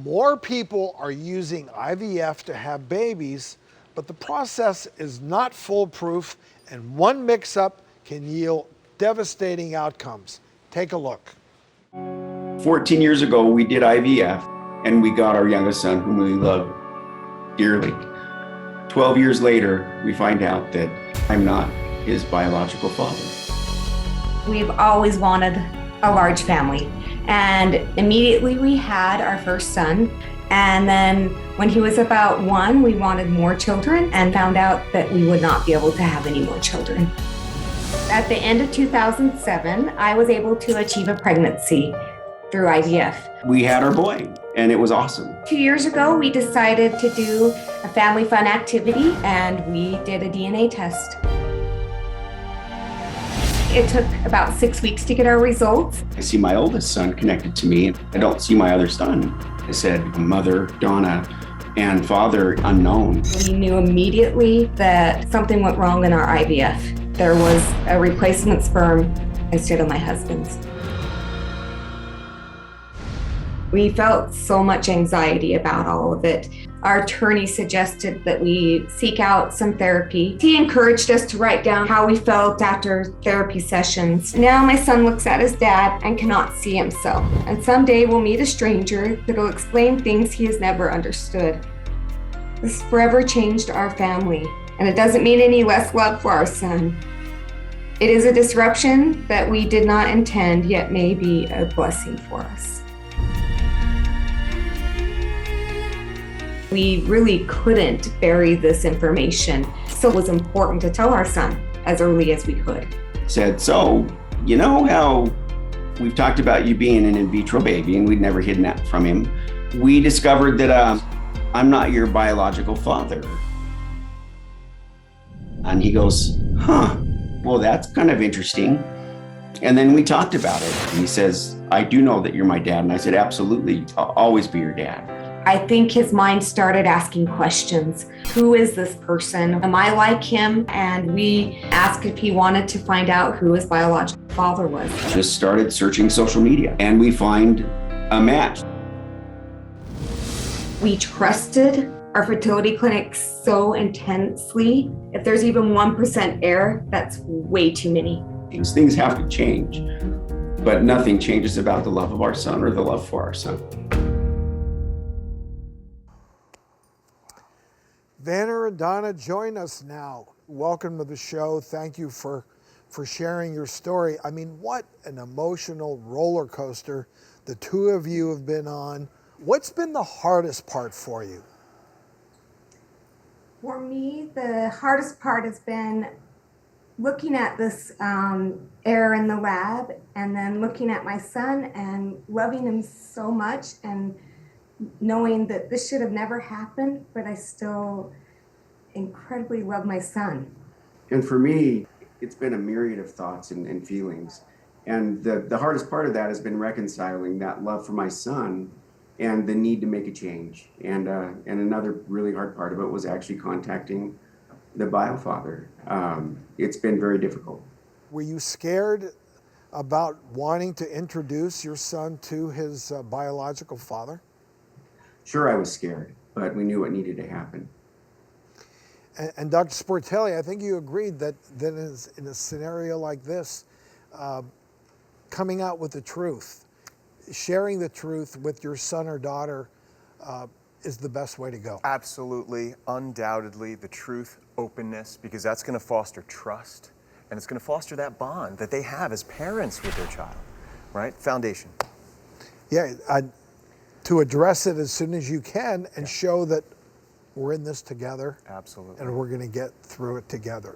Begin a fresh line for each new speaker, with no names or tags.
More people are using IVF to have babies, but the process is not foolproof, and one mix-up can yield devastating outcomes. Take a look.
14 years ago, we did IVF, and we got our youngest son, whom we love dearly. 12 years later, we find out that I'm not his biological father.
We've always wanted a large family, and immediately we had our first son. And then when he was about 1, we wanted more children and found out that we would not be able to have any more children. At the end of 2007, I was able to achieve a pregnancy through IVF.
We had our boy, and it was awesome.
2 years ago, we decided to do a family fun activity, and we did a DNA test. It took about 6 weeks to get our results.
I see my oldest son connected to me. I don't see my other son. I said, mother, Donna, and father, unknown.
We knew immediately that something went wrong in our IVF. There was a replacement sperm instead of my husband's. We felt so much anxiety about all of it. Our attorney suggested that we seek out some therapy. He encouraged us to write down how we felt after therapy sessions. Now my son looks at his dad and cannot see himself. And someday we'll meet a stranger that'll explain things he has never understood. This forever changed our family, and it doesn't mean any less love for our son. It is a disruption that we did not intend, yet may be a blessing for us. We really couldn't bury this information, so it was important to tell our son as early as we could.
Said, so, you know how we've talked about you being an in vitro baby, and we'd never hidden that from him. We discovered that I'm not your biological father. And he goes, huh, well, that's kind of interesting. And then we talked about it. And he says, I do know that you're my dad. And I said, absolutely, I'll always be your dad.
I think his mind started asking questions. Who is this person? Am I like him? And we asked if he wanted to find out who his biological father was.
Just started searching social media, and we find a match.
We trusted our fertility clinic so intensely. If there's even 1% error, that's way too many.
Things have to change, but nothing changes about the love of our son or the love for our son.
Vanner and Donna, join us now. Welcome to the show. Thank you for sharing your story. I mean, what an emotional roller coaster the two of you have been on. What's been the hardest part for you?
For me, the hardest part has been looking at this error in the lab, and then looking at my son and loving him so much, and knowing that this should have never happened, but I still incredibly love my son.
And for me, it's been a myriad of thoughts and feelings. And the hardest part of that has been reconciling that love for my son and the need to make a change. And another really hard part of it was actually contacting the biofather. It's been very difficult.
Were you scared about wanting to introduce your son to his biological father?
Sure, I was scared, but we knew what needed to happen.
And Dr. Sportelli, I think you agreed that in a scenario like this, coming out with the truth, sharing the truth with your son or daughter is the best way to go.
Absolutely, undoubtedly, the truth, openness, because that's going to foster trust, and it's going to foster that bond that they have as parents with their child, right? Foundation.
Yeah, to address it as soon as you can and show that we're in this together.
Absolutely.
And we're going to get through it together.